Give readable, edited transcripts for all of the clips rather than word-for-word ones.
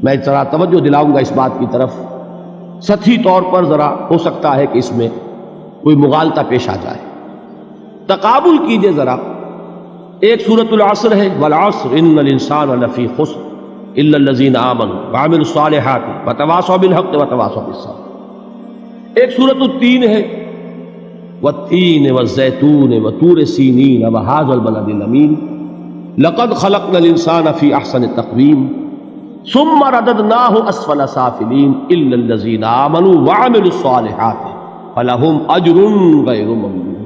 میں ذرا توجہ دلاؤں گا اس بات کی طرف، سطحی طور پر ذرا ہو سکتا ہے کہ اس میں کوئی مغالطہ پیش آ جائے۔ تقابل کیجئے ذرا، ایک سورۃ العصر ہے، والعصر ان الانسان لفی خسر الا الذین آمنوا وعملوا الصالحات وتواصوا بالحق وتواصوا بالصبر۔ ایک سورۃ التین ہے، والتین والزیتون وطور سینین وہذا البلد الامین لقد خلقنا الانسان فی احسن تقویم ثم رددناہ اسفل سافلین الا الذین آمنوا وعملوا الصالحات فلہم اجر غیر ممنون۔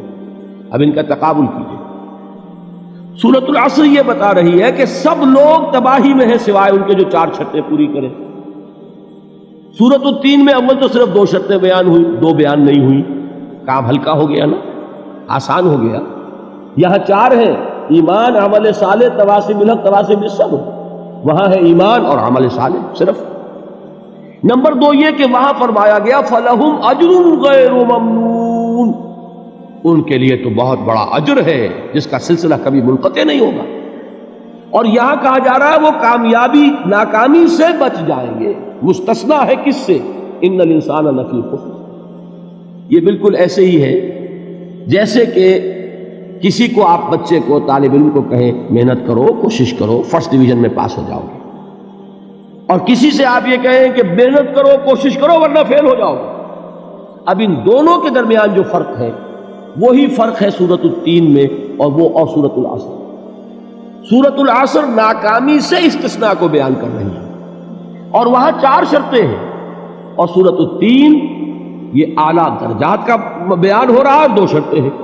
اب ان کا تقابل کیجئے۔ سورۃ العصر یہ بتا رہی ہے کہ سب لوگ تباہی میں ہیں سوائے ان کے جو 4 شرطیں پوری کریں۔ سورۃ التین میں اول تو صرف 2 شرطیں بیان ہوئی، 2 بیان نہیں ہوئی، کام ہلکا ہو گیا نا، آسان ہو گیا۔ یہاں 4 ہیں، ایمان، عمل صالح، تواصی بالحق، تواصی بالصبر۔ وہاں ہے ایمان اور عمل صالح صرف۔ نمبر 2 یہ کہ وہاں فرمایا گیا فَلَهُمْ أَجْرٌ غَيْرُ مَمْنُونَ، ان کے لیے تو بہت بڑا اجر ہے جس کا سلسلہ کبھی منقطع نہیں ہوگا۔ اور یہاں کہا جا رہا ہے وہ کامیابی ناکامی سے بچ جائیں گے۔ مستثنیٰ ہے کس سے؟ ان الانسان لفی خسر۔ یہ بالکل ایسے ہی ہے جیسے کہ کسی کو آپ بچے کو، طالب علم کو کہیں محنت کرو، کوشش کرو، فرسٹ ڈویژن میں پاس ہو جاؤ گے، اور کسی سے آپ یہ کہیں کہ محنت کرو، کوشش کرو ورنہ فیل ہو جاؤ گے۔ اب ان دونوں کے درمیان جو فرق ہے وہی فرق ہے سورۃ التین میں اور سورۃ العصر۔ سورۃ العصر ناکامی سے استثناء کو بیان کر رہی ہے اور وہاں 4 شرطیں ہیں، اور سورۃ التین یہ اعلیٰ درجات کا بیان ہو رہا ہے، 2 شرطیں ہیں۔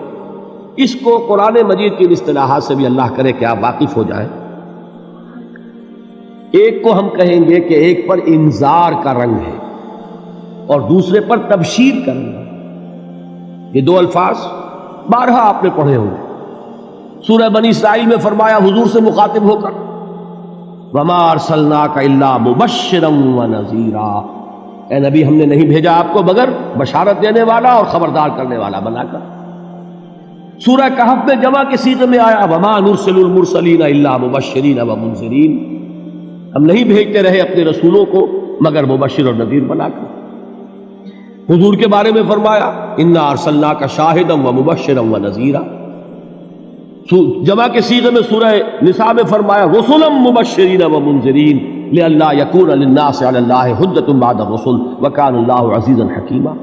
اس کو قرآن مجید کی اصطلاحات سے بھی اللہ کرے کہ آپ واقف ہو جائیں۔ ایک کو ہم کہیں گے کہ ایک پر انذار کا رنگ ہے اور دوسرے پر تبشیر کا رنگ ہے۔ یہ 2 الفاظ بارہا آپ نے پڑھے ہوں گے۔ سورہ بنی اسرائیل میں فرمایا حضور سے مخاطب ہو کر وَمَا أَرْسَلْنَاكَ إِلَّا مُبَشِّرًا وَنَذِيرًا، اے نبی ہم نے نہیں بھیجا آپ کو مگر بشارت دینے والا اور خبردار کرنے والا بنا کر۔ سورہ کہف میں جمع کے صیغے میں آیا وَمَا نُرْسِلُ الْمُرْسَلِينَ إِلَّا مُبَشِّرِينَ وَمُنذِرِينَ، ہم نہیں بھیجتے رہے اپنے رسولوں کو مگر مبشر اور نذیر بنا کر۔ حضور کے بارے میں فرمایا اِنَّا أَرْسَلْنَاكَ شَاهِدًا وَمُبَشِّرًا وَنَذِيرًا۔ جمع کے صیغے میں سورہ نساء میں فرمایا رُسُلًا مُبَشِّرِينَ وَمُنذِرِينَ لِئَلَّا يَكُونَ لِلنَّاسِ عَلَى اللَّهِ حُجَّةٌ بَعْدَ الرُّسُلِ وَكَانَ اللَّهُ عَزِيزًا حَكِيمًا۔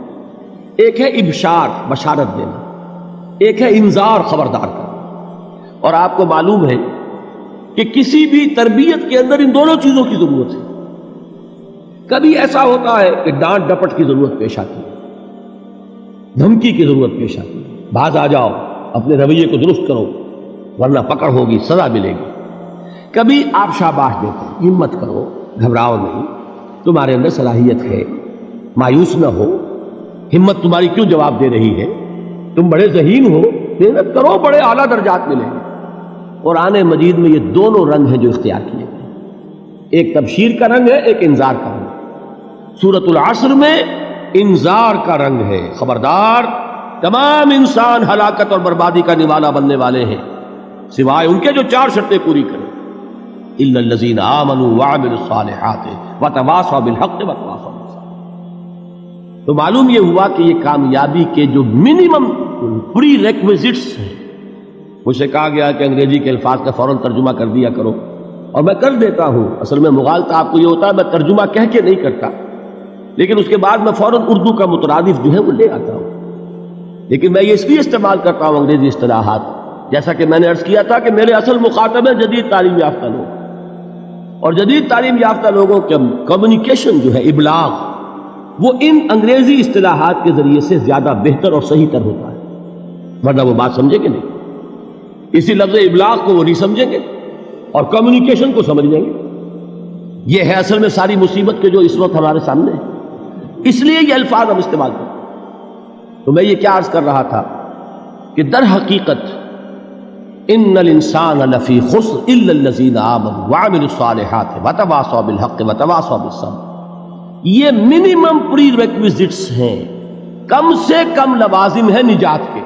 ایک ہے ابشار، بشارت دینا، ایک ہے انذار، خبردار کرنا۔ اور آپ کو معلوم ہے کہ کسی بھی تربیت کے اندر ان دونوں چیزوں کی ضرورت ہے۔ کبھی ایسا ہوتا ہے کہ ڈانٹ ڈپٹ کی ضرورت پیش آتی ہے، دھمکی کی ضرورت پیش آتی ہے، باز آ جاؤ، اپنے رویے کو درست کرو ورنہ پکڑ ہوگی، سزا ملے گی۔ کبھی آپ شاباش دیتے ہیں، ہمت کرو، گھبراؤ نہیں، تمہارے اندر صلاحیت ہے، مایوس نہ ہو، ہمت تمہاری کیوں جواب دے رہی ہے، تم بڑے ذہین ہو، محنت کرو، بڑے اعلیٰ درجات ملیں گے۔ قرآن مجید میں یہ دونوں رنگ ہیں جو اختیار کیے گئے، ایک تبشیر کا رنگ ہے، ایک انذار کا رنگ ہے۔ سورۃ العصر میں انذار کا رنگ ہے، خبردار، تمام انسان ہلاکت اور بربادی کا نوالا بننے والے ہیں سوائے ان کے جو 4 شرطیں پوری کریں، الا الذین آمنوا وعملوا الصالحات وتواصوا بالحق وتواصوا بالصبر۔ تو معلوم یہ ہوا کہ یہ کامیابی کے جو منیمم پری ریکویزٹس ہیں، مجھ سے کہا گیا کہ انگریزی کے الفاظ کا فوراً ترجمہ کر دیا کرو، اور میں کر دیتا ہوں۔ اصل میں مغالطہ آپ کو یہ ہوتا ہے میں ترجمہ کہہ کے نہیں کرتا، لیکن اس کے بعد میں فوراً اردو کا مترادف جو ہے وہ لے آتا ہوں۔ لیکن میں یہ اس لیے استعمال کرتا ہوں انگریزی اصطلاحات، جیسا کہ میں نے عرض کیا تھا کہ میرے اصل مخاطب ہیں جدید تعلیم یافتہ لوگ، اور جدید تعلیم یافتہ لوگوں کے کمیونیکیشن جو ہے، ابلاغ، وہ ان انگریزی اصطلاحات کے ذریعے سے زیادہ بہتر اور صحیح تر ہوتا ہے، ورنہ وہ بات سمجھیں گے نہیں۔ اسی لفظ ابلاغ کو وہ نہیں سمجھیں گے اور کمیونیکیشن کو سمجھ لیں گے۔ یہ ہے اصل میں ساری مصیبت کے جو اس وقت ہمارے سامنے ہے، اس لیے یہ الفاظ ہم استعمال کرتے ہیں۔ تو میں یہ کیا عرض کر رہا تھا کہ در حقیقت ان الانسان لفی خسر الا الذین آمنوا وعملوا الصالحات وتواصوا بالحق وتواصوا بالصبر، یہ منیمم پری ریکویزٹس ہیں، کم سے کم لوازم ہیں نجات کے،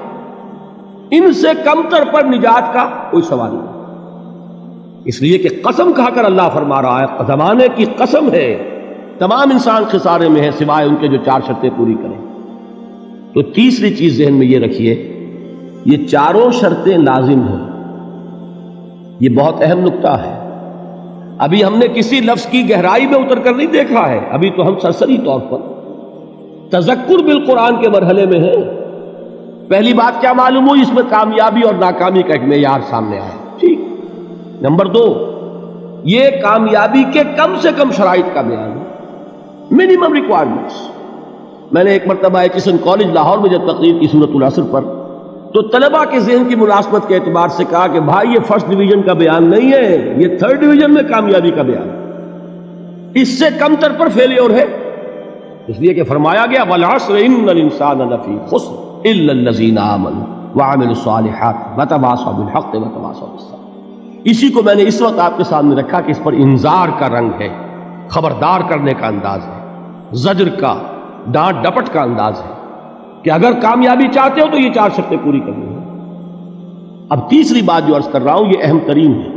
ان سے کم تر پر نجات کا کوئی سوال نہیں۔ اس لیے کہ قسم کہا کر اللہ فرما رہا ہے، زمانے کی قسم ہے، تمام انسان خسارے میں ہیں سوائے ان کے جو 4 شرطیں پوری کریں۔ تو تیسری چیز ذہن میں یہ رکھیے، یہ چاروں شرطیں لازم ہیں۔ یہ بہت اہم نکتہ ہے، ابھی ہم نے کسی لفظ کی گہرائی میں اتر کر نہیں دیکھا ہے، ابھی تو ہم سرسری طور پر تذکر بالقرآن کے مرحلے میں ہیں۔ پہلی بات کیا معلوم ہوئی؟ اس میں کامیابی اور ناکامی کا ایک معیار سامنے آیا، ٹھیک۔ نمبر 2، یہ کامیابی کے کم سے کم شرائط کا بیان ہے، منیمم ریکوائرمنٹس۔ میں نے ایک مرتبہ ایچسن کالج لاہور میں جب تقریر کی سورۃ العصر پر، تو طلباء کے ذہن کی ملازمت کے اعتبار سے کہا کہ بھائی یہ فرسٹ ڈویژن کا بیان نہیں ہے، یہ 3rd ڈویژن میں کامیابی کا بیان ہے، اس سے کم تر پر فیلیور ہے، اس لیے کہ فرمایا گیا والعصر ان الانسان لفی خسر الا الذین آمنوا وعملوا الصالحات وتواصوا بالحق وتواصوا بالصبر۔ اسی کو میں نے اس وقت آپ کے سامنے رکھا کہ اس پر انذار کا رنگ ہے، خبردار کرنے کا انداز ہے، زجر کا، ڈانٹ ڈپٹ کا انداز ہے کہ اگر کامیابی چاہتے ہو تو یہ 4 شرطیں پوری کرنی ہیں۔ اب تیسری بات جو عرض کر رہا ہوں یہ اہم ترین ہے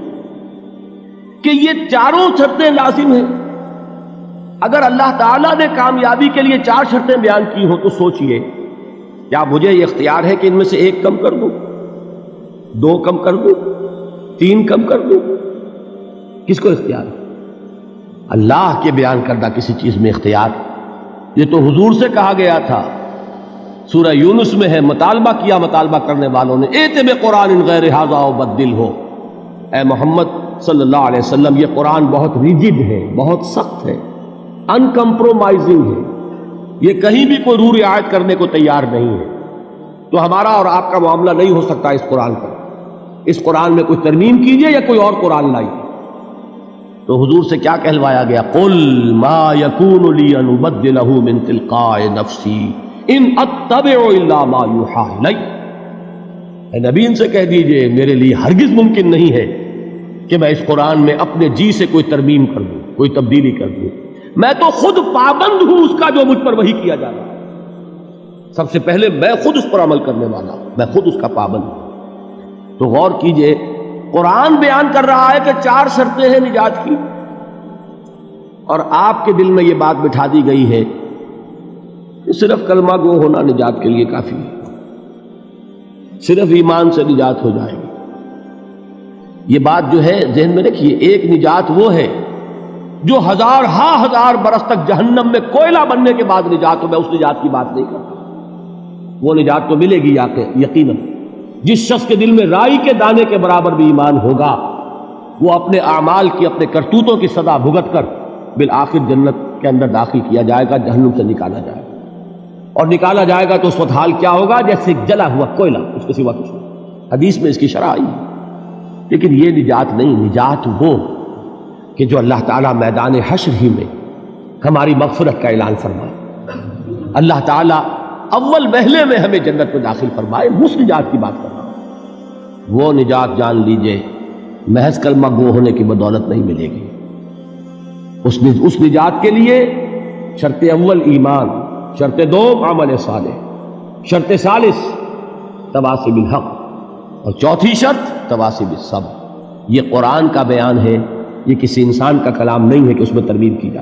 کہ یہ چاروں شرطیں لازم ہیں۔ اگر اللہ تعالیٰ نے کامیابی کے لیے 4 شرطیں بیان کی ہوں تو سوچئے، کیا مجھے یہ اختیار ہے کہ ان میں سے 1 کم کر دوں، 2 کم کر دوں، 3 کم کر دوں؟ کس کو اختیار ہے؟ اللہ کے بیان کردہ کسی چیز میں اختیار۔ یہ تو حضور سے کہا گیا تھا، سورہ یونس میں ہے، مطالبہ کیا مطالبہ کرنے والوں نے، ایت بقرآن غیر ھذا وبدل ہو، اے محمد صلی اللہ علیہ وسلم یہ قرآن بہت ریجڈ ہے، بہت سخت ہے، ان کمپرومائزنگ ہے، یہ کہیں بھی کوئی روح رعایت کرنے کو تیار نہیں ہے، تو ہمارا اور آپ کا معاملہ نہیں ہو سکتا اس قرآن پر، اس قرآن میں کوئی ترمیم کیجئے یا کوئی اور قرآن لائیے۔ تو حضور سے کیا کہلوایا گیا؟ قل ما یکون لی ان ابدلہ من تلقاء نفسی ان اتبع الا ما یوحی الی۔ اے نبی ان سے کہہ دیجئے میرے لیے ہرگز ممکن نہیں ہے کہ میں اس قرآن میں اپنے جی سے کوئی ترمیم کر دوں، کوئی تبدیلی کر دوں، میں تو خود پابند ہوں اس کا جو مجھ پر وحی کیا جا رہا ہے، سب سے پہلے میں خود اس پر عمل کرنے والا ہوں، میں خود اس کا پابند ہوں۔ تو غور کیجئے، قرآن بیان کر رہا ہے کہ 4 شرطیں ہیں نجات کی، اور آپ کے دل میں یہ بات بٹھا دی گئی ہے کہ صرف کلمہ گو ہونا نجات کے لیے کافی ہے، صرف ایمان سے نجات ہو جائے گی۔ یہ بات جو ہے ذہن میں رکھیے، ایک نجات وہ ہے جو ہزار برس تک جہنم میں کوئلہ بننے کے بعد نجات ہو، میں اس نجات کی بات نہیں کرتا، وہ نجات تو ملے گی یقیناً۔ جس شخص کے دل میں رائی کے دانے کے برابر بھی ایمان ہوگا، وہ اپنے اعمال کی، اپنے کرتوتوں کی سزا بھگت کر بالآخر جنت کے اندر داخل کیا جائے گا، جہنم سے نکالا جائے گا، اور نکالا جائے گا تو اس وقت حال کیا ہوگا؟ جیسے جلا ہوا کوئلہ، اس کے سوا کچھ نہیں۔ حدیث میں اس کی شرح آئی ہے۔ لیکن یہ نجات نہیں، نجات وہ کہ جو اللہ تعالیٰ میدان حشر ہی میں ہماری مغفرت کا اعلان فرمائے، اللہ تعالیٰ اول محلے میں ہمیں جنت میں داخل فرمائے، اس نجات کی بات کر رہا ہوں۔ وہ نجات جان لیجئے محض کلمہ گو ہونے کی بدولت نہیں ملے گی، اس نجات کے لیے شرط اول ایمان، شرط 2 عمل صالح، شرط ثالث تواصی بالحق، اور چوتھی شرط تواصی بالصبر۔ یہ قرآن کا بیان ہے، یہ کسی انسان کا کلام نہیں ہے کہ اس میں ترمیم کی جائے۔